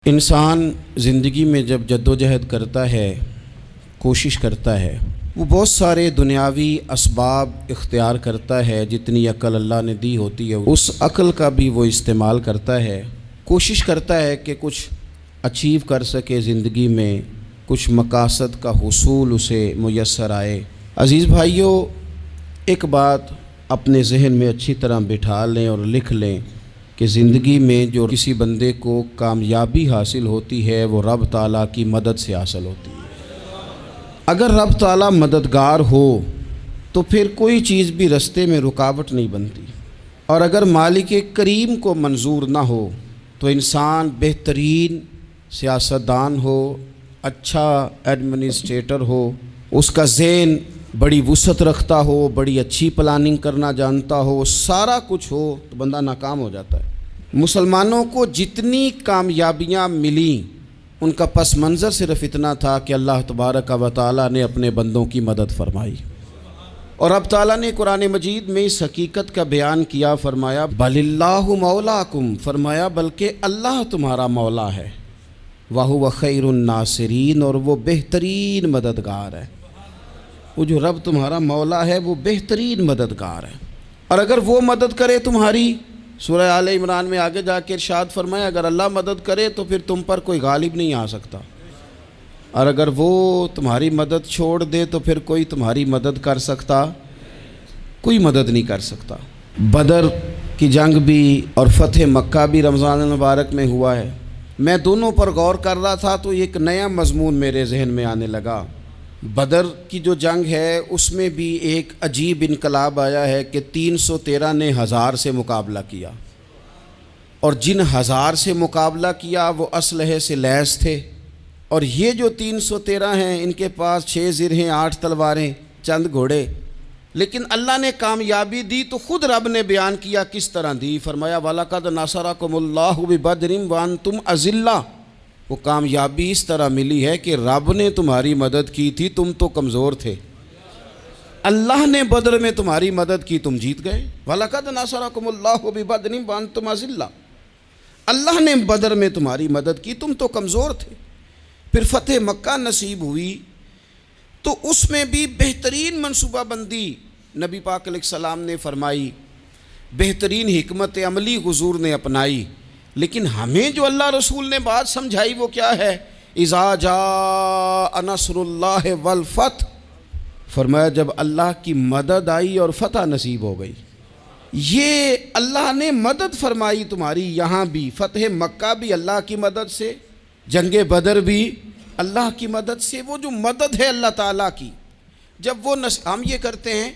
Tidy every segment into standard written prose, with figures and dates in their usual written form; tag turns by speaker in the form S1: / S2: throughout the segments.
S1: انسان زندگی میں جب جدوجہد کرتا ہے، کوشش کرتا ہے، وہ بہت سارے دنیاوی اسباب اختیار کرتا ہے۔ جتنی عقل اللہ نے دی ہوتی ہے اس عقل کا بھی وہ استعمال کرتا ہے، کوشش کرتا ہے کہ کچھ اچیو کر سکے زندگی میں، کچھ مقاصد کا حصول اسے میسر آئے۔ عزیز بھائیوں، ایک بات اپنے ذہن میں اچھی طرح بٹھا لیں اور لکھ لیں کہ زندگی میں جو کسی بندے کو کامیابی حاصل ہوتی ہے وہ رب تعالیٰ کی مدد سے حاصل ہوتی ہے۔ اگر رب تعالیٰ مددگار ہو تو پھر کوئی چیز بھی رستے میں رکاوٹ نہیں بنتی، اور اگر مالک کریم کو منظور نہ ہو تو انسان بہترین سیاستدان ہو، اچھا ایڈمنسٹریٹر ہو، اس کا ذہن بڑی وسعت رکھتا ہو، بڑی اچھی پلاننگ کرنا جانتا ہو، سارا کچھ ہو تو بندہ ناکام ہو جاتا ہے۔ مسلمانوں کو جتنی کامیابیاں ملیں ان کا پس منظر صرف اتنا تھا کہ اللہ تبارک و تعالیٰ نے اپنے بندوں کی مدد فرمائی، اور اب تعالیٰ نے قرآن مجید میں اس حقیقت کا بیان کیا، فرمایا بل اللہ مولاکم، فرمایا بلکہ اللہ تمہارا مولا ہے، وَهُوَ خَيْرُ النَّاصِرِينَ، اور وہ بہترین مددگار ہے۔ وہ جو رب تمہارا مولا ہے وہ بہترین مددگار ہے، اور اگر وہ مدد کرے تمہاری، سورہ آل عمران میں آگے جا کے ارشاد فرمایا اگر اللہ مدد کرے تو پھر تم پر کوئی غالب نہیں آ سکتا، اور اگر وہ تمہاری مدد چھوڑ دے تو پھر کوئی تمہاری مدد کر سکتا، کوئی مدد نہیں کر سکتا۔ بدر کی جنگ بھی اور فتح مکہ بھی رمضان المبارک میں ہوا ہے۔ میں دونوں پر غور کر رہا تھا تو ایک نیا مضمون میرے ذہن میں آنے لگا۔ بدر کی جو جنگ ہے اس میں بھی ایک عجیب انقلاب آیا ہے کہ 313 نے 1000 سے مقابلہ کیا، اور جن 1000 سے مقابلہ کیا وہ اسلحے سے لیس تھے، اور یہ جو 313 ہیں ان کے پاس 6 زرہیں، 8 تلواریں، چند گھوڑے، لیکن اللہ نے کامیابی دی تو خود رب نے بیان کیا کس طرح دی، فرمایا وَلَقَدْ نَصَرَكُمُ اللَّهُ بِبَدْرٍ وَأَنْتُمْ أَذِلَّةٌ۔ وہ کامیابی اس طرح ملی ہے کہ رب نے تمہاری مدد کی تھی، تم تو کمزور تھے، اللہ نے بدر میں تمہاری مدد کی، تم جیت گئے۔ وَلَقَدْ نَصَرَكُمُ اللَّهُ بِبَدْرٍ وَأَنْتُمْ أَذِلَّةٌ، اللہ نے بدر میں تمہاری مدد کی، تم تو کمزور تھے۔ پھر فتح مکہ نصیب ہوئی تو اس میں بھی بہترین منصوبہ بندی نبی پاک علیہ السلام نے فرمائی، بہترین حکمت عملی حضور نے اپنائی، لیکن ہمیں جو اللہ رسول نے بات سمجھائی وہ کیا ہے؟ اذا جاء نصر اللہ والفتح، فرمایا جب اللہ کی مدد آئی اور فتح نصیب ہو گئی۔ یہ اللہ نے مدد فرمائی تمہاری، یہاں بھی فتح مکہ بھی اللہ کی مدد سے، جنگ بدر بھی اللہ کی مدد سے۔ وہ جو مدد ہے اللہ تعالیٰ کی، جب وہ ہم یہ کرتے ہیں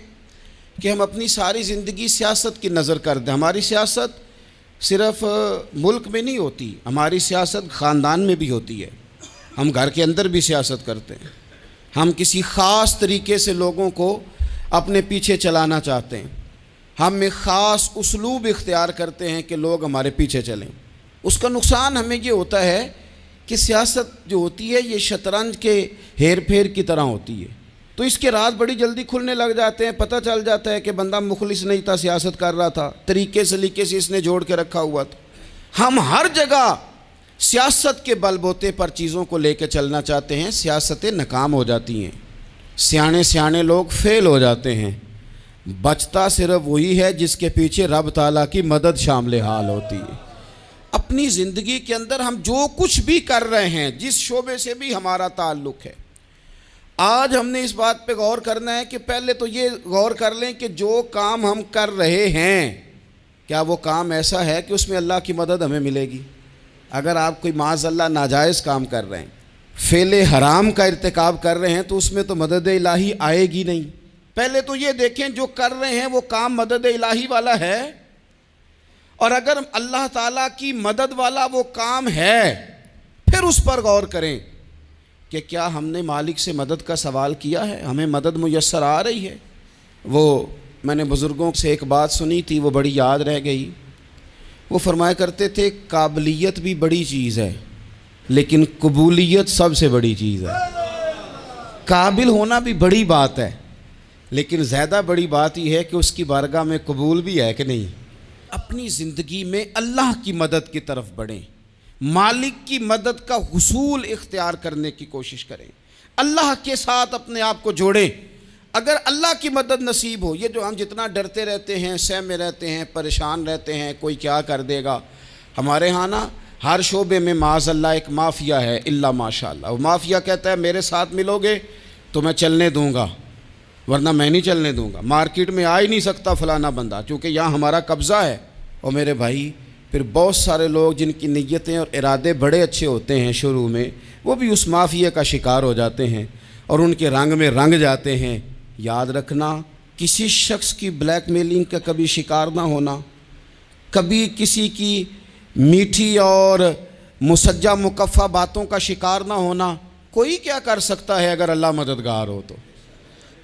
S1: کہ ہم اپنی ساری زندگی سیاست کی نظر کر دیں، ہماری سیاست صرف ملک میں نہیں ہوتی، ہماری سیاست خاندان میں بھی ہوتی ہے، ہم گھر کے اندر بھی سیاست کرتے ہیں، ہم کسی خاص طریقے سے لوگوں کو اپنے پیچھے چلانا چاہتے ہیں، ہم ایک خاص اسلوب اختیار کرتے ہیں کہ لوگ ہمارے پیچھے چلیں۔ اس کا نقصان ہمیں یہ ہوتا ہے کہ سیاست جو ہوتی ہے یہ شطرنج کے ہیر پھیر کی طرح ہوتی ہے، تو اس کے راز بڑی جلدی کھلنے لگ جاتے ہیں، پتہ چل جاتا ہے کہ بندہ مخلص نہیں تھا، سیاست کر رہا تھا، طریقے سلیقے سے اس نے جوڑ کے رکھا ہوا تھا۔ ہم ہر جگہ سیاست کے بل بوتے پر چیزوں کو لے کے چلنا چاہتے ہیں، سیاستیں ناکام ہو جاتی ہیں، سیانے لوگ فیل ہو جاتے ہیں، بچتا صرف وہی ہے جس کے پیچھے رب تعالیٰ کی مدد شامل حال ہوتی ہے۔ اپنی زندگی کے اندر ہم جو کچھ بھی کر رہے ہیں، جس شعبے سے بھی ہمارا تعلق ہے، آج ہم نے اس بات پہ غور کرنا ہے کہ پہلے تو یہ غور کر لیں کہ جو کام ہم کر رہے ہیں کیا وہ کام ایسا ہے کہ اس میں اللہ کی مدد ہمیں ملے گی؟ اگر آپ کوئی معاذ اللہ ناجائز کام کر رہے ہیں، فعل حرام کا ارتکاب کر رہے ہیں، تو اس میں تو مدد الہی آئے گی نہیں۔ پہلے تو یہ دیکھیں جو کر رہے ہیں وہ کام مدد الہی والا ہے، اور اگر اللہ تعالیٰ کی مدد والا وہ کام ہے پھر اس پر غور کریں کہ کیا ہم نے مالک سے مدد کا سوال کیا ہے، ہمیں مدد میسر آ رہی ہے۔ وہ میں نے بزرگوں سے ایک بات سنی تھی، وہ بڑی یاد رہ گئی۔ وہ فرمایا کرتے تھے قابلیت بھی بڑی چیز ہے لیکن قبولیت سب سے بڑی چیز ہے۔ قابل ہونا بھی بڑی بات ہے لیکن زیادہ بڑی بات یہ ہے کہ اس کی بارگاہ میں قبول بھی ہے کہ نہیں۔ اپنی زندگی میں اللہ کی مدد کی طرف بڑھیں، مالک کی مدد کا حصول اختیار کرنے کی کوشش کریں، اللہ کے ساتھ اپنے آپ کو جوڑیں۔ اگر اللہ کی مدد نصیب ہو، یہ جو ہم جتنا ڈرتے رہتے ہیں، سہمے رہتے ہیں، پریشان رہتے ہیں کوئی کیا کر دے گا، ہمارے ہاں نا ہر شعبے میں معاذ اللہ ایک مافیا ہے، الا ماشاء اللہ۔ وہ مافیا کہتا ہے میرے ساتھ ملو گے تو میں چلنے دوں گا، ورنہ میں نہیں چلنے دوں گا، مارکیٹ میں آ ہی نہیں سکتا فلانا بندہ، چونکہ یہاں ہمارا قبضہ ہے۔ اور میرے بھائی پھر بہت سارے لوگ جن کی نیتیں اور ارادے بڑے اچھے ہوتے ہیں شروع میں، وہ بھی اس مافیا کا شکار ہو جاتے ہیں اور ان کے رنگ میں رنگ جاتے ہیں۔ یاد رکھنا، کسی شخص کی بلیک میلنگ کا کبھی شکار نہ ہونا، کبھی کسی کی میٹھی اور مسجع مکفہ باتوں کا شکار نہ ہونا۔ کوئی کیا کر سکتا ہے اگر اللہ مددگار ہو تو؟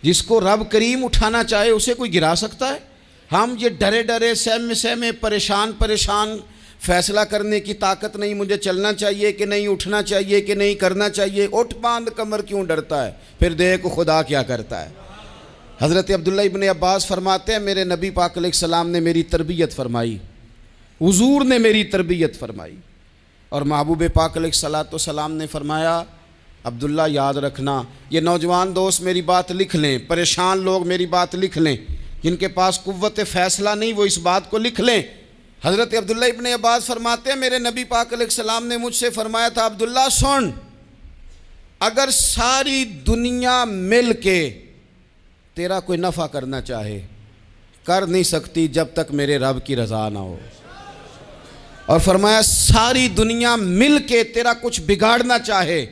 S1: جس کو رب کریم اٹھانا چاہے اسے کوئی گرا سکتا ہے؟ ہم یہ ڈرے ڈرے سہمے پریشان فیصلہ کرنے کی طاقت نہیں، مجھے چلنا چاہیے کہ نہیں، اٹھنا چاہیے کہ نہیں، کرنا چاہیے، اٹھ باندھ کمر کیوں ڈرتا ہے؟ پھر دیکھ خدا کیا کرتا ہے۔ حضرت عبداللہ ابن عباس فرماتے ہیں میرے نبی پاک علیہ السلام نے میری تربیت فرمائی، حضور نے میری تربیت فرمائی، اور محبوب پاک علیہ السلام نے فرمایا عبداللہ یاد رکھنا، یہ نوجوان دوست میری بات لکھ لیں، پریشان لوگ میری بات لکھ لیں، جن کے پاس قوت فیصلہ نہیں وہ اس بات کو لکھ لیں۔ حضرت عبداللہ ابن عباس فرماتے ہیں میرے نبی پاک علیہ السلام نے مجھ سے فرمایا تھا عبداللہ سن، اگر ساری دنیا مل کے تیرا کوئی نفع کرنا چاہے کر نہیں سکتی جب تک میرے رب کی رضا نہ ہو، اور فرمایا ساری دنیا مل کے تیرا کچھ بگاڑنا چاہے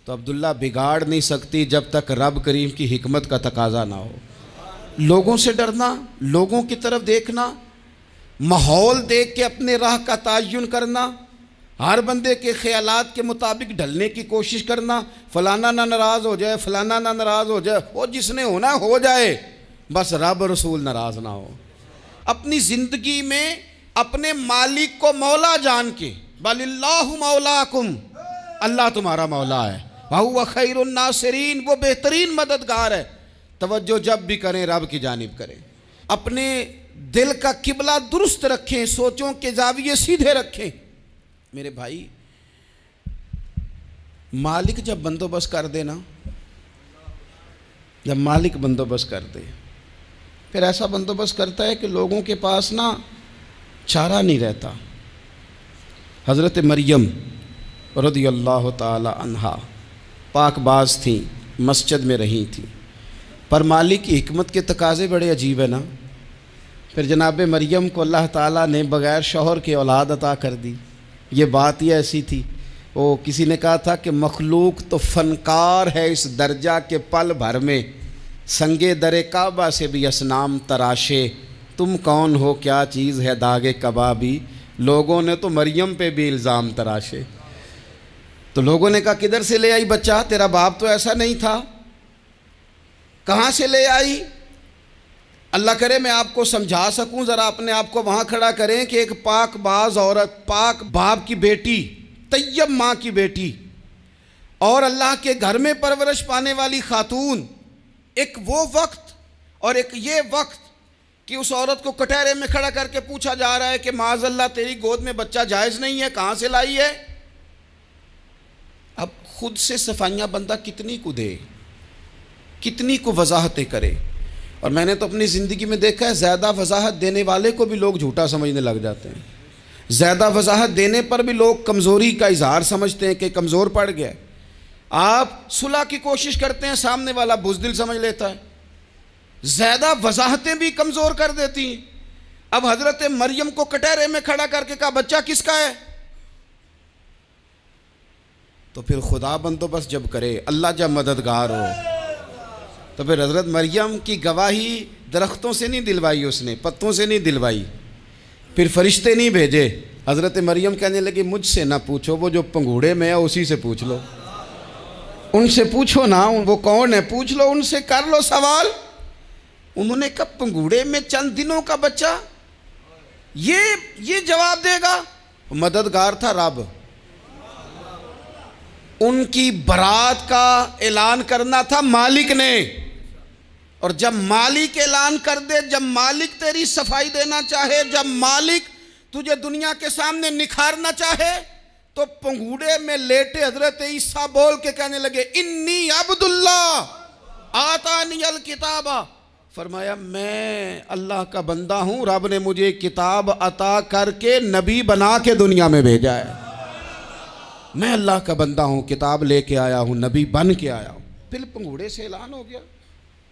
S1: تو عبداللہ بگاڑ نہیں سکتی جب تک رب کریم کی حکمت کا تقاضا نہ ہو۔ لوگوں سے ڈرنا، لوگوں کی طرف دیکھنا، ماحول دیکھ کے اپنے راہ کا تعین کرنا، ہر بندے کے خیالات کے مطابق ڈھلنے کی کوشش کرنا، فلانا نہ ناراض ہو جائے، فلانا نہ ناراض ہو جائے، وہ جس نے ہونا ہو جائے، بس رب رسول ناراض نہ ہو۔ اپنی زندگی میں اپنے مالک کو مولا جان کے، بل اللہ مولاکم، اللہ تمہارا مولا ہے، وَهُوَ خَيْرُ النَّاصِرِينَ، وہ بہترین مددگار ہے۔ توجہ جب بھی کریں رب کی جانب کریں، اپنے دل کا قبلہ درست رکھیں، سوچوں کے زاویے سیدھے رکھیں۔ میرے بھائی مالک جب بندوبست کر دے نا، جب مالک بندوبست کر دے پھر ایسا بندوبست کرتا ہے کہ لوگوں کے پاس نا چارہ نہیں رہتا۔ حضرت مریم رضی اللہ تعالی عنہا پاک باز تھیں، مسجد میں رہی تھیں، پر مالک کی حکمت کے تقاضے بڑے عجیب ہیں نا۔ پھر جناب مریم کو اللہ تعالیٰ نے بغیر شوہر کے اولاد عطا کر دی۔ یہ بات ہی ایسی تھی، وہ کسی نے کہا تھا کہ مخلوق تو فنکار ہے اس درجہ کے پل بھر میں سنگے در کعبہ سے بھی اصنام تراشے، تم کون ہو کیا چیز ہے داغ کبابی، لوگوں نے تو مریم پہ بھی الزام تراشے۔ تو لوگوں نے کہا کدھر سے لے آئی بچہ، تیرا باپ تو ایسا نہیں تھا، کہاں سے لے آئی؟ اللہ کرے میں آپ کو سمجھا سکوں، ذرا اپنے آپ کو وہاں کھڑا کریں کہ ایک پاک باز عورت، پاک باپ کی بیٹی، طیب ماں کی بیٹی، اور اللہ کے گھر میں پرورش پانے والی خاتون، ایک وہ وقت اور ایک یہ وقت کہ اس عورت کو کٹہرے میں کھڑا کر کے پوچھا جا رہا ہے کہ معاذ اللہ تیری گود میں بچہ جائز نہیں ہے، کہاں سے لائی ہے؟ اب خود سے صفائیاں بندہ کتنی کو دے، کتنی کو وضاحتیں کرے۔ اور میں نے تو اپنی زندگی میں دیکھا ہے زیادہ وضاحت دینے والے کو بھی لوگ جھوٹا سمجھنے لگ جاتے ہیں، زیادہ وضاحت دینے پر بھی لوگ کمزوری کا اظہار سمجھتے ہیں کہ کمزور پڑ گیا۔ آپ صلح کی کوشش کرتے ہیں، سامنے والا بزدل سمجھ لیتا ہے، زیادہ وضاحتیں بھی کمزور کر دیتی ہیں۔ اب حضرت مریم کو کٹہرے میں کھڑا کر کے کہا بچہ کس کا ہے؟ تو پھر خدا بندوبست جب کرے، اللہ جب مددگار ہو، تو پھر حضرت مریم کی گواہی درختوں سے نہیں دلوائی، اس نے پتوں سے نہیں دلوائی، پھر فرشتے نہیں بھیجے۔ حضرت مریم کہنے لگی مجھ سے نہ پوچھو، وہ جو پنگوڑے میں ہے اسی سے پوچھ لو، ان سے پوچھو نا، وہ کون ہے پوچھ لو، ان سے کر لو سوال۔ انہوں نے کہا پنگوڑے میں چند دنوں کا بچہ یہ جواب دے گا؟ مددگار تھا رب، ان کی برات کا اعلان کرنا تھا مالک نے، اور جب مالک اعلان کر دے، جب مالک تیری صفائی دینا چاہے، جب مالک تجھے دنیا کے سامنے نکھارنا چاہے، تو پنگوڑے میں لیٹے حضرت عیسیٰ بول کے کہنے لگے انی عبداللہ آتانی الکتابہ، فرمایا میں اللہ کا بندہ ہوں، رب نے مجھے کتاب عطا کر کے نبی بنا کے دنیا میں بھیجا ہے، میں اللہ کا بندہ ہوں، کتاب لے کے آیا ہوں، نبی بن کے آیا ہوں۔ پھر پنگوڑے سے اعلان ہو گیا،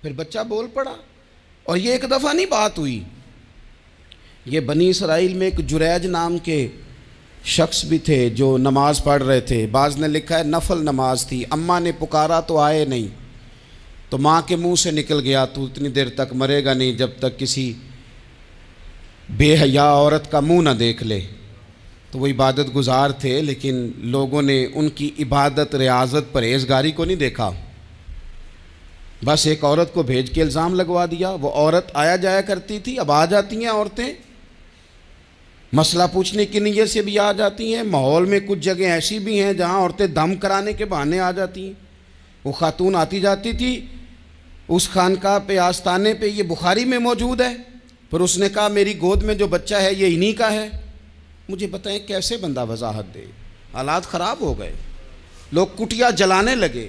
S1: پھر بچہ بول پڑا، اور یہ ایک دفعہ نہیں بات ہوئی۔ یہ بنی اسرائیل میں ایک جریج نام کے شخص بھی تھے جو نماز پڑھ رہے تھے، بعض نے لکھا ہے نفل نماز تھی، اماں نے پکارا تو آئے نہیں، تو ماں کے منہ سے نکل گیا تو اتنی دیر تک مرے گا نہیں جب تک کسی بے حیا عورت کا منہ نہ دیکھ لے۔ تو وہ عبادت گزار تھے، لیکن لوگوں نے ان کی عبادت، ریاضت، پرہیزگاری کو نہیں دیکھا، بس ایک عورت کو بھیج کے الزام لگوا دیا۔ وہ عورت آیا جایا کرتی تھی، اب آ جاتی ہیں عورتیں، مسئلہ پوچھنے کی نیت سے بھی آ جاتی ہیں۔ ماحول میں کچھ جگہ ایسی بھی ہیں جہاں عورتیں دم کرانے کے بہانے آ جاتی ہیں۔ وہ خاتون آتی جاتی تھی اس خانقاہ پہ، آستانے پہ، یہ بخاری میں موجود ہے، پھر اس نے کہا میری گود میں جو بچہ ہے یہ انہی کا ہے۔ مجھے بتائیں کیسے بندہ وضاحت دے؟ حالات خراب ہو گئے، لوگ کٹیا جلانے لگے،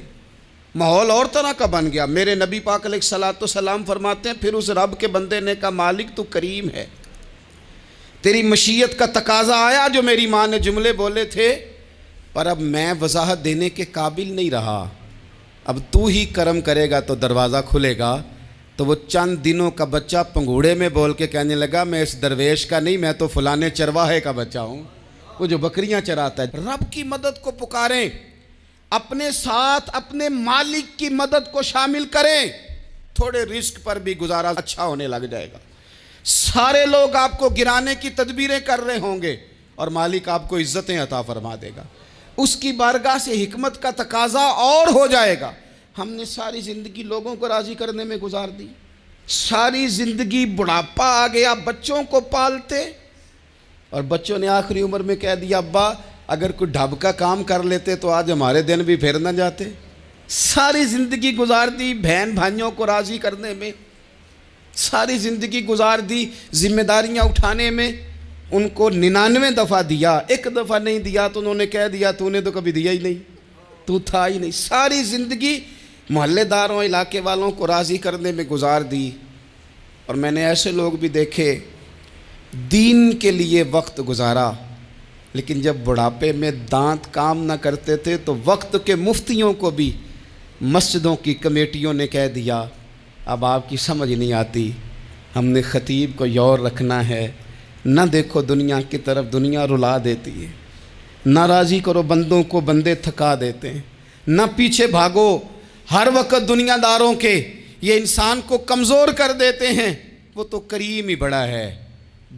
S1: ماحول اور طرح کا بن گیا۔ میرے نبی پاک علیہ الصلوۃ والسلام فرماتے ہیں پھر اس رب کے بندے نے کہا مالک تو کریم ہے، تیری مشیت کا تقاضا آیا جو میری ماں نے جملے بولے تھے، پر اب میں وضاحت دینے کے قابل نہیں رہا، اب تو ہی کرم کرے گا تو دروازہ کھلے گا۔ تو وہ چند دنوں کا بچہ پنگوڑے میں بول کے کہنے لگا میں اس درویش کا نہیں، میں تو فلانے چرواہے کا بچہ ہوں، وہ جو بکریاں چراتا ہے۔ رب کی مدد کو پکاریں، اپنے ساتھ اپنے مالک کی مدد کو شامل کریں، تھوڑے رزق پر بھی گزارا اچھا ہونے لگ جائے گا۔ سارے لوگ آپ کو گرانے کی تدبیریں کر رہے ہوں گے اور مالک آپ کو عزتیں عطا فرما دے گا، اس کی بارگاہ سے حکمت کا تقاضا اور ہو جائے گا۔ ہم نے ساری زندگی لوگوں کو راضی کرنے میں گزار دی، ساری زندگی بڑھاپا آ گیا بچوں کو پالتے، اور بچوں نے آخری عمر میں کہہ دیا ابا اگر کوئی ڈھب کا کام کر لیتے تو آج ہمارے دن بھی پھر نہ جاتے۔ ساری زندگی گزار دی بہن بھائیوں کو راضی کرنے میں، ساری زندگی گزار دی ذمہ داریاں اٹھانے میں، ان کو 99 دفعہ دیا، ایک دفعہ نہیں دیا تو انہوں نے کہہ دیا تو نے تو کبھی دیا ہی نہیں، تو تھا ہی نہیں۔ ساری زندگی محلے داروں، علاقے والوں کو راضی کرنے میں گزار دی۔ اور میں نے ایسے لوگ بھی دیکھے دین کے لیے وقت گزارا، لیکن جب بڑھاپے میں دانت کام نہ کرتے تھے تو وقت کے مفتیوں کو بھی مسجدوں کی کمیٹیوں نے کہہ دیا اب آپ کی سمجھ نہیں آتی، ہم نے خطیب کو یور رکھنا ہے، نہ دیکھو دنیا کی طرف، دنیا رلا دیتی ہے، نہ راضی کرو بندوں کو، بندے تھکا دیتے ہیں، نہ پیچھے بھاگو ہر وقت دنیا داروں کے، یہ انسان کو کمزور کر دیتے ہیں۔ وہ تو کریم ہی بڑا ہے،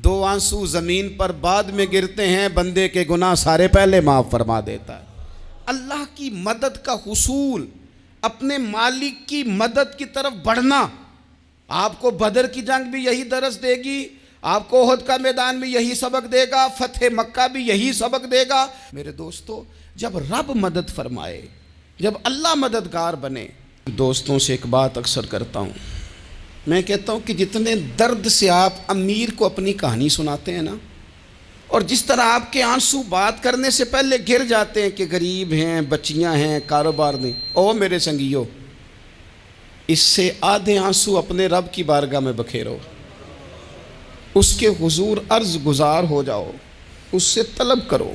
S1: 2 آنسو زمین پر بعد میں گرتے ہیں، بندے کے گناہ سارے پہلے معاف فرما دیتا ہے۔ اللہ کی مدد کا حصول، اپنے مالک کی مدد کی طرف بڑھنا، آپ کو بدر کی جنگ بھی یہی درس دے گی، آپ کو احد کا میدان بھی یہی سبق دے گا، فتح مکہ بھی یہی سبق دے گا۔ میرے دوستو جب رب مدد فرمائے، جب اللہ مددگار بنے، دوستوں سے ایک بات اکثر کرتا ہوں، میں کہتا ہوں کہ جتنے درد سے آپ امیر کو اپنی کہانی سناتے ہیں نا، اور جس طرح آپ کے آنسو بات کرنے سے پہلے گر جاتے ہیں کہ غریب ہیں، بچیاں ہیں، کاروبار نہیں، او میرے سنگیو، اس سے آدھے آنسو اپنے رب کی بارگاہ میں بکھیرو، اس کے حضور عرض گزار ہو جاؤ، اس سے طلب کرو۔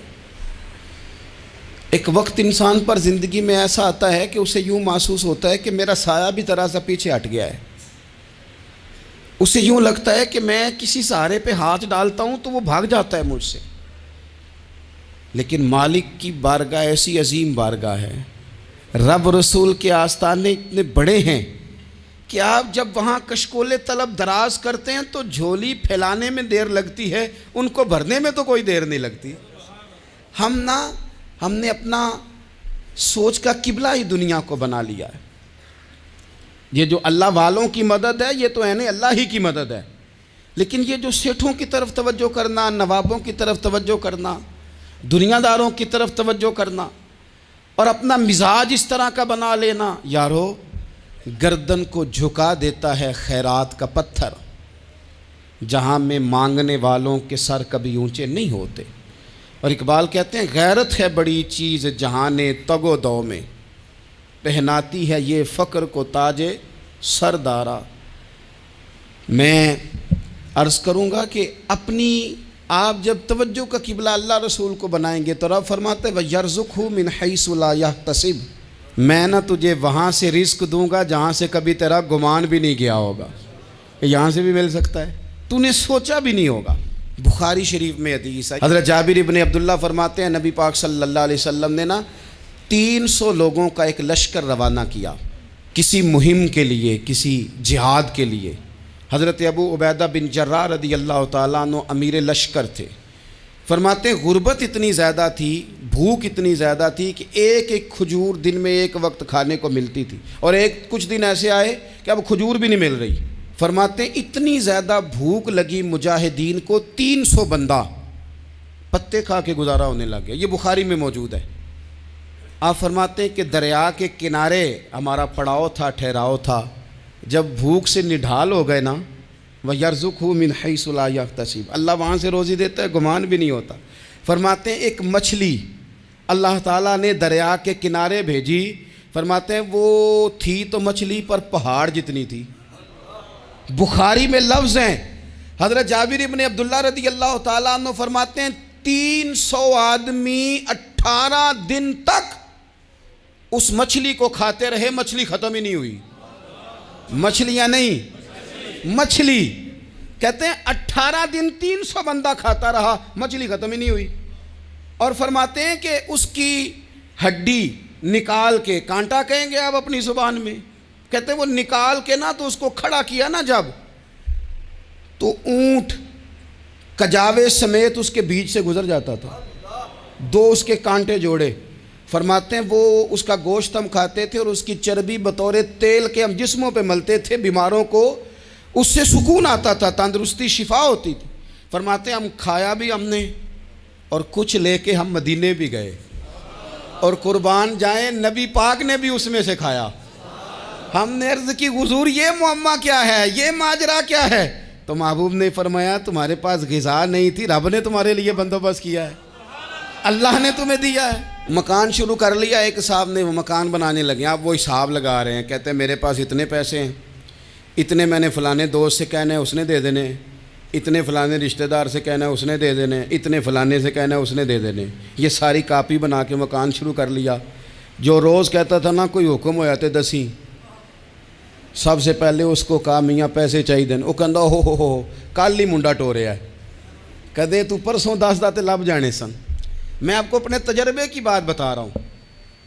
S1: ایک وقت انسان پر زندگی میں ایسا آتا ہے کہ اسے یوں محسوس ہوتا ہے کہ میرا سایہ بھی ذرا سا پیچھے ہٹ گیا ہے، اسے یوں لگتا ہے کہ میں کسی سہارے پہ ہاتھ ڈالتا ہوں تو وہ بھاگ جاتا ہے مجھ سے، لیکن مالک کی بارگاہ ایسی عظیم بارگاہ ہے، رب رسول کے آستانے اتنے بڑے ہیں کہ آپ جب وہاں کشکول طلب دراز کرتے ہیں تو جھولی پھیلانے میں دیر لگتی ہے، ان کو بھرنے میں تو کوئی دیر نہیں لگتی۔ ہم نے اپنا سوچ کا قبلہ ہی دنیا کو بنا لیا ہے۔ یہ جو اللہ والوں کی مدد ہے یہ تو یعنی اللہ ہی کی مدد ہے، لیکن یہ جو سیٹھوں کی طرف توجہ کرنا، نوابوں کی طرف توجہ کرنا، دنیا داروں کی طرف توجہ کرنا، اور اپنا مزاج اس طرح کا بنا لینا، یارو گردن کو جھکا دیتا ہے خیرات کا پتھر، جہاں میں مانگنے والوں کے سر کبھی اونچے نہیں ہوتے۔ اور اقبال کہتے ہیں غیرت ہے بڑی چیز جہان تگ و دو میں، پہناتی ہے یہ فقر کو تاج سردارا۔ میں عرض کروں گا کہ اپنی آپ جب توجہ کا قبلہ اللہ رسول کو بنائیں گے تو رب فرماتے ہیں وَيَرْزُقْهُ مِنْ حَيْثُ لَا يَحْتَسِبُ، میں نہ تجھے وہاں سے رزق دوں گا جہاں سے کبھی تیرا گمان بھی نہیں گیا ہوگا، یہاں سے بھی مل سکتا ہے، تو نے سوچا بھی نہیں ہوگا۔ بخاری شریف میں حدیث ہے، حضرت جابر ابن عبداللہ فرماتے ہیں نبی پاک صلی اللہ علیہ وسلم نے 300 لوگوں کا ایک لشکر روانہ کیا کسی مہم کے لیے، کسی جہاد کے لیے۔ حضرت ابو عبیدہ بن جراح رضی اللہ تعالیٰ عنہ امیر لشکر تھے۔ فرماتے ہیں غربت اتنی زیادہ تھی، بھوک اتنی زیادہ تھی کہ ایک ایک کھجور دن میں ایک وقت کھانے کو ملتی تھی، اور کچھ دن ایسے آئے کہ اب کھجور بھی نہیں مل رہی۔ فرماتے ہیں اتنی زیادہ بھوک لگی مجاہدین کو 300 بندہ پتے کھا کے گزارا ہونے لگ گیا۔ یہ بخاری میں موجود ہے۔ آپ فرماتے ہیں کہ دریا کے کنارے ہمارا پڑاؤ تھا، ٹھہراؤ تھا، جب بھوک سے نڈھال ہو گئے نا وَيَرْزُقْهُ مِنْ حَيْثُ لَا يَحْتَسِبُ، اللہ وہاں سے روزی دیتا ہے، گمان بھی نہیں ہوتا۔ فرماتے ہیں ایک مچھلی اللہ تعالیٰ نے دریا کے کنارے بھیجی، فرماتے ہیں وہ تھی تو مچھلی پر پہاڑ جتنی تھی۔ بخاری میں لفظ ہیں، حضرت جابر ابن عبداللہ رضی اللہ تعالیٰ عنہ فرماتے ہیں 300 آدمی 18 دن تک اس مچھلی کو کھاتے رہے، مچھلی ختم ہی نہیں ہوئی۔ مچھلیاں نہیں، مچھلی کہتے ہیں 18 دن 300 بندہ کھاتا رہا، مچھلی ختم ہی نہیں ہوئی۔ اور فرماتے ہیں کہ اس کی ہڈی نکال کے، کانٹا کہیں گے آپ اپنی زبان میں، کہتے ہیں وہ نکال کے نا تو اس کو کھڑا کیا نا جب، تو اونٹ کجاوے سمیت اس کے بیچ سے گزر جاتا تھا، 2 اس کے کانٹے جوڑے۔ فرماتے ہیں وہ اس کا گوشت ہم کھاتے تھے اور اس کی چربی بطور تیل کے ہم جسموں پہ ملتے تھے، بیماروں کو اس سے سکون آتا تھا، تندرستی شفا ہوتی تھی۔ فرماتے ہیں ہم کھایا بھی ہم نے، اور کچھ لے کے ہم مدینے بھی گئے، اور قربان جائیں نبی پاک نے بھی اس میں سے کھایا۔ ہم نے عرض کی حضور یہ معمہ کیا ہے، یہ ماجرا کیا ہے؟ تو محبوب نے فرمایا تمہارے پاس غذا نہیں تھی، رب نے تمہارے لیے بندوبست کیا ہے، اللہ نے تمہیں دیا ہے۔ مکان شروع کر لیا، ایک صاحب نے وہ مکان بنانے لگے، آپ وہ حساب لگا رہے ہیں، کہتے ہیں میرے پاس اتنے پیسے ہیں، اتنے میں نے فلانے دوست سے کہنا ہے اس نے دے دینے، اتنے فلانے رشتہ دار سے کہنا ہے اس نے دے دینے، اتنے فلانے سے کہنا ہے اس نے دے دینے۔ یہ ساری کاپی بنا کے مکان شروع کر لیا۔ جو روز کہتا تھا نا کوئی حکم ہو جاتے 10، سب سے پہلے اس کو کہا میاں پیسے چاہیے دین، وہ کہندا ہو کل ہی منڈا ٹوریا ہے، کدے تو پرسوں 10 داتے لب جانے سن۔ میں آپ کو اپنے تجربے کی بات بتا رہا ہوں۔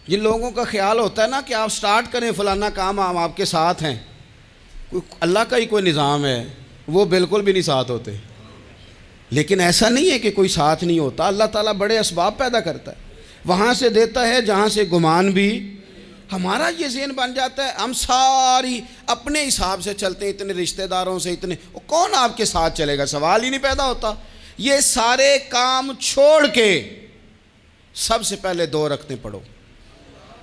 S1: جن لوگوں کا خیال ہوتا ہے نا کہ آپ سٹارٹ کریں فلانا کام، ہم آپ کے ساتھ ہیں، اللہ کا ہی کوئی نظام ہے، وہ بالکل بھی نہیں ساتھ ہوتے۔ لیکن ایسا نہیں ہے کہ کوئی ساتھ نہیں ہوتا، اللہ تعالیٰ بڑے اسباب پیدا کرتا ہے، وہاں سے دیتا ہے جہاں سے گمان بھی۔ ہمارا یہ ذہن بن جاتا ہے ہم ساری اپنے حساب سے چلتے ہیں، اتنے رشتہ داروں سے، اتنے، کون آپ کے ساتھ چلے گا؟ سوال ہی نہیں پیدا ہوتا۔ یہ سارے کام چھوڑ کے سب سے پہلے 2 رکعتیں پڑھو،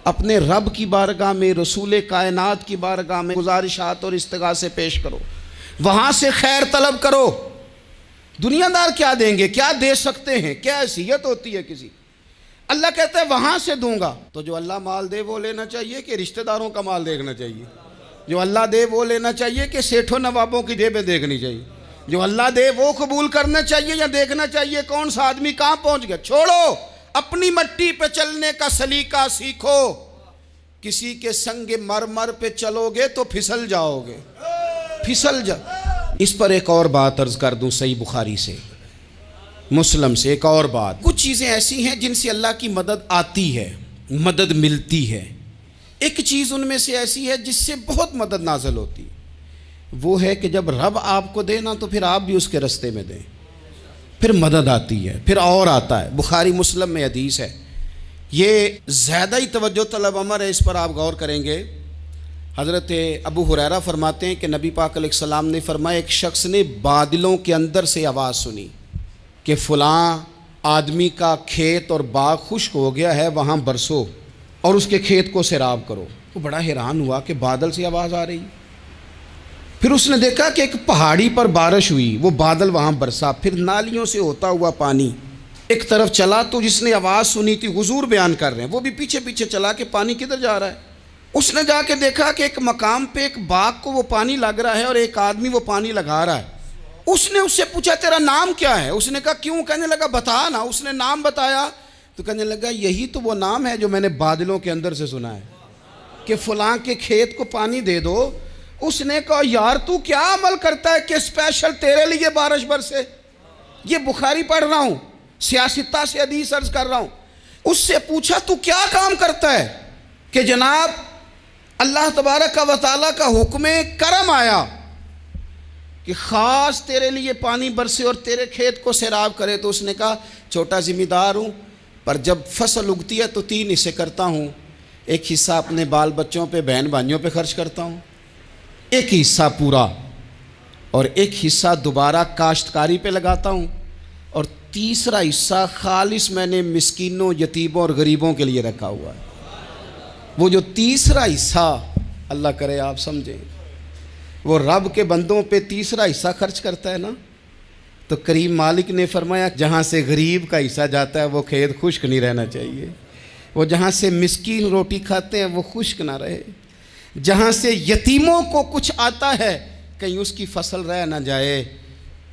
S1: اپنے رب کی بارگاہ میں، رسول کائنات کی بارگاہ میں گزارشات اور استغاثے پیش کرو، وہاں سے خیر طلب کرو۔ دنیا دار کیا دیں گے، کیا دے سکتے ہیں، کیا حیثیت ہوتی ہے کسی؟ اللہ کہتا ہے وہاں سے دوں گا۔ تو جو اللہ مال دے وہ لینا چاہیے کہ رشتہ داروں کا مال دیکھنا چاہیے؟ جو اللہ دے وہ لینا چاہیے کہ سیٹھوں نوابوں کی جیبیں دیکھنی چاہیے؟ جو اللہ دے وہ قبول کرنا چاہیے یا دیکھنا چاہیے کون سا آدمی کہاں پہنچ گیا؟ چھوڑو، اپنی مٹی پہ چلنے کا سلیقہ سیکھو۔ کسی کے سنگ مرمر پہ چلو گے تو پھسل جاؤ گے، پھسل جا۔ اس پر ایک اور بات عرض کر دوں، صحیح بخاری سے، مسلم سے ایک اور بات۔ کچھ چیزیں ایسی ہیں جن سے اللہ کی مدد آتی ہے، مدد ملتی ہے۔ ایک چیز ان میں سے ایسی ہے جس سے بہت مدد نازل ہوتی، وہ ہے کہ جب رب آپ کو دے نا تو پھر آپ بھی اس کے رستے میں دیں، پھر مدد آتی ہے، پھر اور آتا ہے۔ بخاری مسلم میں حدیث ہے، یہ زیادہ ہی توجہ طلب امر ہے، اس پر آپ غور کریں گے۔ حضرت ابو ہریرہ فرماتے ہیں کہ نبی پاک علیہ السلام نے فرمایا ایک شخص نے بادلوں کے اندر سے آواز سنی کہ فلاں آدمی کا کھیت اور باغ خشک ہو گیا ہے، وہاں برسو اور اس کے کھیت کو سیراب کرو۔ وہ بڑا حیران ہوا کہ بادل سے آواز آ رہی۔ پھر اس نے دیکھا کہ ایک پہاڑی پر بارش ہوئی، وہ بادل وہاں برسا، پھر نالیوں سے ہوتا ہوا پانی ایک طرف چلا تو جس نے آواز سنی تھی حضور بیان کر رہے ہیں، وہ بھی پیچھے پیچھے چلا کہ پانی کدھر جا رہا ہے۔ اس نے جا کے دیکھا کہ ایک مقام پہ ایک باغ کو وہ پانی لگ رہا ہے اور ایک آدمی وہ پانی لگا رہا ہے۔ اس نے اس سے پوچھا تیرا نام کیا ہے؟ اس نے کہا کیوں؟ کہنے لگا بتا نا۔ اس نے نام بتایا تو کہنے لگا یہی تو وہ نام ہے جو میں نے بادلوں کے اندر سے سنا ہے کہ فلاں کے کھیت کو پانی دے دو۔ اس نے کہا یار تو کیا عمل کرتا ہے کہ اسپیشل تیرے لیے بارش برسے؟ یہ بخاری پڑھ رہا ہوں، سیاستہ سے حدیث عرض کر رہا ہوں۔ اس سے پوچھا تو کیا کام کرتا ہے کہ جناب اللہ تبارک و تعالیٰ کا حکم کرم آیا کہ خاص تیرے لیے پانی برسے اور تیرے کھیت کو سیراب کرے؟ تو اس نے کہا چھوٹا ذمہ دار ہوں، پر جب فصل اگتی ہے تو 3 حصے کرتا ہوں، ایک حصہ اپنے بال بچوں پہ بہن بھائیوں پہ خرچ کرتا ہوں، ایک حصہ پورا، اور ایک حصہ دوبارہ کاشتکاری پہ لگاتا ہوں، اور تیسرا حصہ خالص میں نے مسکینوں، یتیموں اور غریبوں کے لیے رکھا ہوا ہے۔ وہ جو تیسرا حصہ اللہ کرے آپ سمجھیں، وہ رب کے بندوں پہ تیسرا حصہ خرچ کرتا ہے نا، تو کریم مالک نے فرمایا جہاں سے غریب کا حصہ جاتا ہے وہ کھیت خشک نہیں رہنا چاہیے، وہ جہاں سے مسکین روٹی کھاتے ہیں وہ خشک نہ رہے، جہاں سے یتیموں کو کچھ آتا ہے کہیں اس کی فصل رہ نہ جائے۔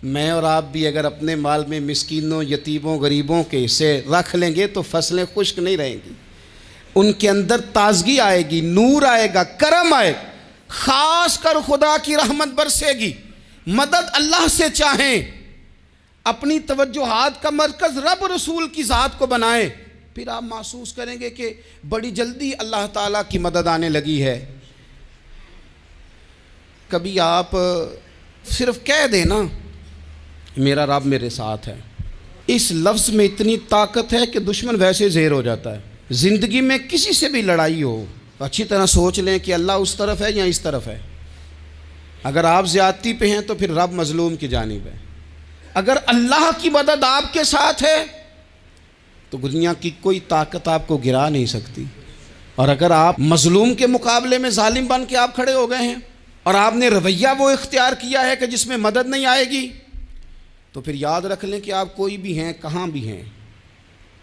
S1: میں اور آپ بھی اگر اپنے مال میں مسکینوں، یتیموں، غریبوں کے حصے رکھ لیں گے تو فصلیں خشک نہیں رہیں گی، ان کے اندر تازگی آئے گی، نور آئے گا، کرم آئے گا، خاص کر خدا کی رحمت برسے گی۔ مدد اللہ سے چاہیں، اپنی توجہات کا مرکز رب رسول کی ذات کو بنائیں، پھر آپ محسوس کریں گے کہ بڑی جلدی اللہ تعالیٰ کی مدد آنے لگی ہے۔ کبھی آپ صرف کہہ دیں نا میرا رب میرے ساتھ ہے، اس لفظ میں اتنی طاقت ہے کہ دشمن ویسے زہر ہو جاتا ہے۔ زندگی میں کسی سے بھی لڑائی ہو تو اچھی طرح سوچ لیں کہ اللہ اس طرف ہے یا اس طرف ہے۔ اگر آپ زیادتی پہ ہیں تو پھر رب مظلوم کی جانب ہے۔ اگر اللہ کی مدد آپ کے ساتھ ہے تو دنیا کی کوئی طاقت آپ کو گرا نہیں سکتی، اور اگر آپ مظلوم کے مقابلے میں ظالم بن کے آپ کھڑے ہو گئے ہیں اور آپ نے رویہ وہ اختیار کیا ہے کہ جس میں مدد نہیں آئے گی، تو پھر یاد رکھ لیں کہ آپ کوئی بھی ہیں، کہاں بھی ہیں،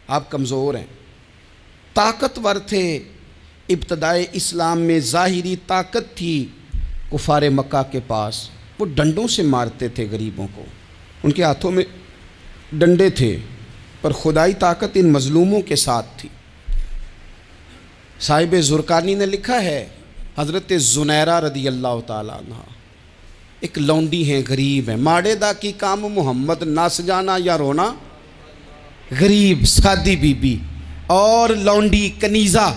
S1: آپ کمزور ہیں۔ طاقتور تھے ابتدائے اسلام میں، ظاہری طاقت تھی کفار مکہ کے پاس، وہ ڈنڈوں سے مارتے تھے غریبوں کو، ان کے ہاتھوں میں ڈنڈے تھے، پر خدائی طاقت ان مظلوموں کے ساتھ تھی۔ صاحب زرقانی نے لکھا ہے حضرت زنیرہ رضی اللہ تعالیٰ عنہ ایک لونڈی ہیں، غریب ہیں، ماڑے دا کی کام محمد ناس جانا یا رونا، غریب سادی بی بی اور لونڈی کنیزہ،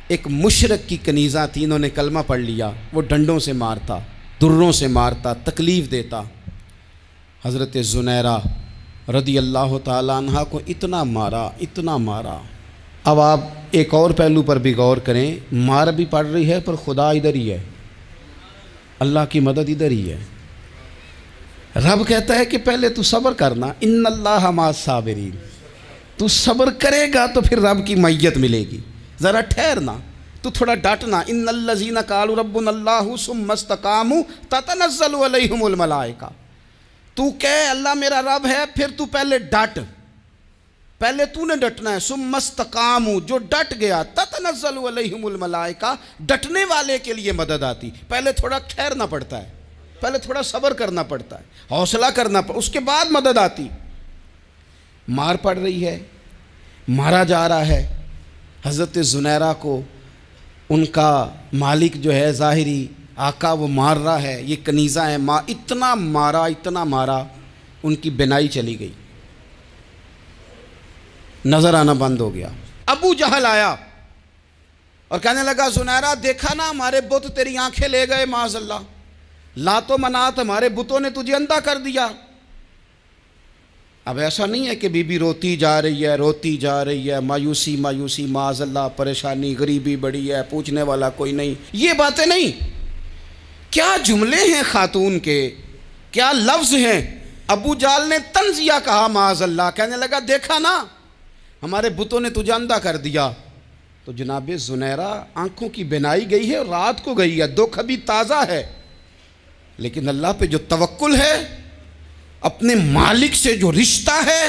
S1: ایک مشرک کی کنیزہ تھی، انہوں نے کلمہ پڑھ لیا، وہ ڈنڈوں سے مارتا، دروں سے مارتا، تکلیف دیتا۔ حضرت زنیرہ رضی اللہ تعالیٰ عنہ کو اتنا مارا، اتنا مارا۔ اب آپ ایک اور پہلو پر بھی غور کریں، مار بھی پڑ رہی ہے پر خدا ادھر ہی ہے، اللہ کی مدد ادھر ہی ہے۔ رب کہتا ہے کہ پہلے تو صبر کرنا، ان اللہ مع الصابرین، تو صبر کرے گا تو پھر رب کی معیت ملے گی، ذرا ٹھہرنا، تو تھوڑا ڈٹنا۔ ان الذین قالوا ربنا اللہ ثم استقاموا تتنزل علیہم الملائکہ، تو کہے اللہ میرا رب ہے، پھر تو پہلے ڈٹ، پہلے تو نے ڈٹنا ہے۔ ثم استقاموا، جو ڈٹ گیا، تتنزل علیہم الملائکہ، ڈٹنے والے کے لیے مدد آتی، پہلے تھوڑا ٹھہرنا پڑتا ہے، پہلے تھوڑا صبر کرنا پڑتا ہے، حوصلہ کرنا پڑتا ہے، اس کے بعد مدد آتی۔ مار پڑ رہی ہے، مارا جا رہا ہے حضرت زنیرہ کو، ان کا مالک جو ہے ظاہری آقا وہ مار رہا ہے، یہ کنیزہ ہے، اتنا مارا اتنا مارا، ان کی بینائی چلی گئی، نظر آنا بند ہو گیا۔ ابو جہل آیا اور کہنے لگا زنیرہ دیکھا نا ہمارے بت تیری آنکھیں لے گئے، معاذ اللہ، لات و منات ہمارے بتوں نے تجھے اندھا کر دیا۔ اب ایسا نہیں ہے کہ بی بی روتی جا رہی ہے، روتی جا رہی ہے، مایوسی مایوسی، معاذ اللہ، پریشانی، غریبی بڑی ہے، پوچھنے والا کوئی نہیں، یہ باتیں نہیں۔ کیا جملے ہیں خاتون کے، کیا لفظ ہیں۔ ابو جہل نے تنزیہ کہا، معاذ اللہ، کہنے لگا دیکھا نا ہمارے بتوں نے تجھے اندھا کر دیا۔ تو جناب زنیرہ آنکھوں کی بینائی گئی ہے، رات کو گئی ہے، دکھ ابھی تازہ ہے، لیکن اللہ پہ جو توکل ہے، اپنے مالک سے جو رشتہ ہے،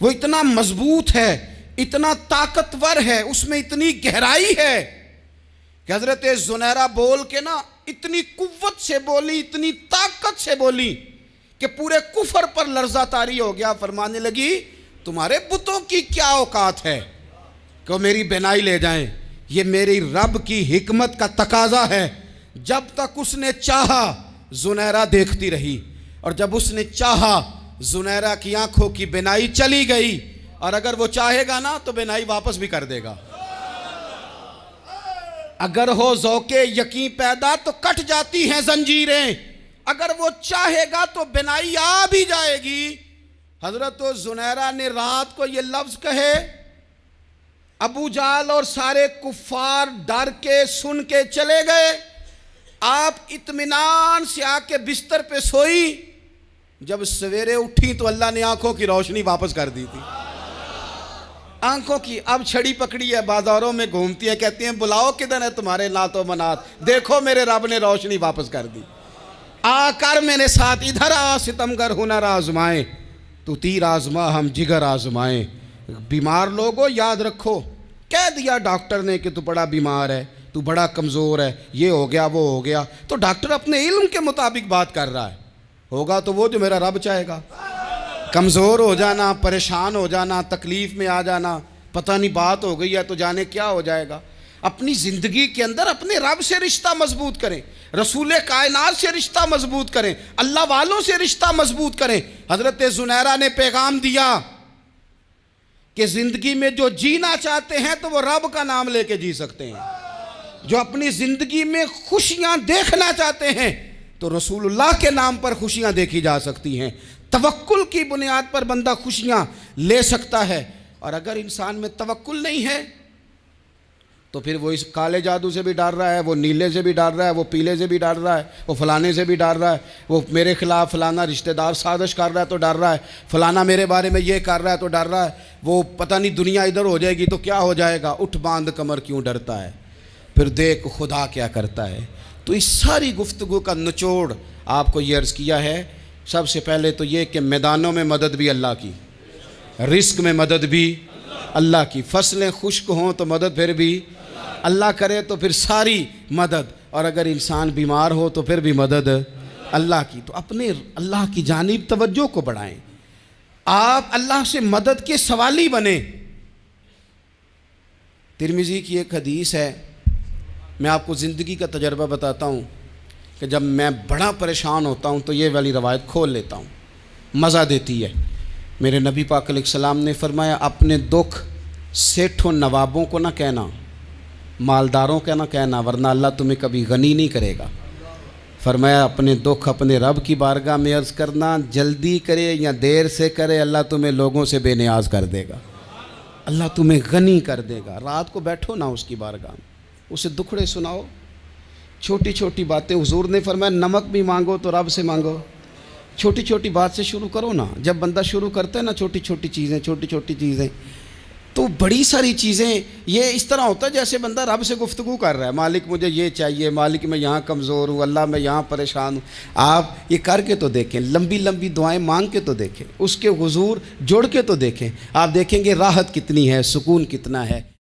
S1: وہ اتنا مضبوط ہے، اتنا طاقتور ہے، اس میں اتنی گہرائی ہے کہ حضرت زنیرہ بول کے نا اتنی قوت سے بولی، اتنی طاقت سے بولی کہ پورے کفر پر لرزہ طاری ہو گیا۔ فرمانے لگی تمہارے بتوں کی کیا اوقات ہے کہ وہ میری بینائی لے جائیں؟ یہ میری رب کی حکمت کا تقاضا ہے۔ جب تک اس نے چاہا زنیرہ دیکھتی رہی، اور جب اس نے چاہا زنیرہ کی آنکھوں کی بینائی چلی گئی، اور اگر وہ چاہے گا نا تو بینائی واپس بھی کر دے گا۔ اگر ہو ذوق یقین پیدا تو کٹ جاتی ہیں زنجیریں، اگر وہ چاہے گا تو بینائی آ بھی جائے گی۔ حضرت زنیرہ نے رات کو یہ لفظ کہے، ابو جہل اور سارے کفار ڈر کے سن کے چلے گئے، آپ اطمینان سے آ کے بستر پہ سوئی۔ جب سویرے اٹھی تو اللہ نے آنکھوں کی روشنی واپس کر دی تھی۔ آنکھوں کی اب چھڑی پکڑی ہے، بازاروں میں گھومتی ہے، کہتی ہیں بلاؤ کدھر ہے تمہارے نعت و منات، دیکھو میرے رب نے روشنی واپس کر دی۔ آ کر میرے ساتھ ادھر آ، ستمگر ہنر آزمائیں، تو تیر آزما ہم جگر آزمائیں۔ بیمار لوگوں یاد رکھو، کہہ دیا ڈاکٹر نے کہ تو بڑا بیمار ہے، تو بڑا کمزور ہے، یہ ہو گیا وہ ہو گیا، تو ڈاکٹر اپنے علم کے مطابق بات کر رہا ہے، ہوگا تو وہ جو میرا رب چاہے گا۔ کمزور ہو جانا، پریشان ہو جانا، تکلیف میں آ جانا، پتہ نہیں بات ہو گئی ہے تو جانے کیا ہو جائے گا۔ اپنی زندگی کے اندر اپنے رب سے رشتہ مضبوط کریں، رسول کائنات سے رشتہ مضبوط کریں، اللہ والوں سے رشتہ مضبوط کریں۔ حضرت زنیرہ نے پیغام دیا کہ زندگی میں جو جینا چاہتے ہیں تو وہ رب کا نام لے کے جی سکتے ہیں، جو اپنی زندگی میں خوشیاں دیکھنا چاہتے ہیں تو رسول اللہ کے نام پر خوشیاں دیکھی جا سکتی ہیں۔ توکل کی بنیاد پر بندہ خوشیاں لے سکتا ہے، اور اگر انسان میں توکل نہیں ہے تو پھر وہ اس کالے جادو سے بھی ڈر رہا ہے، وہ نیلے سے بھی ڈر رہا ہے، وہ پیلے سے بھی ڈر رہا ہے، وہ فلانے سے بھی ڈر رہا ہے، وہ میرے خلاف فلانا رشتہ دار سازش کر رہا ہے تو ڈر رہا ہے، فلانا میرے بارے میں یہ کر رہا ہے تو ڈر رہا ہے، وہ پتہ نہیں دنیا ادھر ہو جائے گی تو کیا ہو جائے گا، اٹھ باندھ کمر کیوں ڈرتا ہے، پھر دیکھ خدا کیا کرتا ہے۔ تو اس ساری گفتگو کا نچوڑ آپ کو یہ عرض کیا ہے، سب سے پہلے تو یہ کہ میدانوں میں مدد بھی اللہ کی، رزق میں مدد بھی اللہ کی، فصلیں خشک ہوں تو مدد پھر بھی اللہ کرے، تو پھر ساری مدد، اور اگر انسان بیمار ہو تو پھر بھی مدد اللہ کی۔ تو اپنے اللہ کی جانب توجہ کو بڑھائیں، آپ اللہ سے مدد کے سوالی بنیں۔ ترمذی کی ایک حدیث ہے، میں آپ کو زندگی کا تجربہ بتاتا ہوں کہ جب میں بڑا پریشان ہوتا ہوں تو یہ والی روایت کھول لیتا ہوں، مزہ دیتی ہے۔ میرے نبی پاک علیہ السلام نے فرمایا اپنے دکھ سیٹھوں نوابوں کو نہ کہنا، مالداروں کا نہ کہنا، ورنہ اللہ تمہیں کبھی غنی نہیں کرے گا۔ فرمایا اپنے دکھ اپنے رب کی بارگاہ میں عرض کرنا، جلدی کرے یا دیر سے کرے اللہ تمہیں لوگوں سے بے نیاز کر دے گا، اللہ تمہیں غنی کر دے گا۔ رات کو بیٹھو نا اس کی بارگاہ میں، اسے دکھڑے سناؤ، چھوٹی چھوٹی باتیں، حضور نے فرمایا نمک بھی مانگو تو رب سے مانگو، چھوٹی چھوٹی بات سے شروع کرو نا۔ جب بندہ شروع کرتا ہے نا چھوٹی چھوٹی چیزیں تو بڑی ساری چیزیں یہ اس طرح ہوتا ہے جیسے بندہ رب سے گفتگو کر رہا ہے، مالک مجھے یہ چاہیے، مالک میں یہاں کمزور ہوں، اللہ میں یہاں پریشان ہوں۔ آپ یہ کر کے تو دیکھیں، لمبی لمبی دعائیں مانگ کے تو دیکھیں، اس کے حضور جوڑ کے تو دیکھیں، آپ دیکھیں گے راحت کتنی ہے، سکون کتنا ہے۔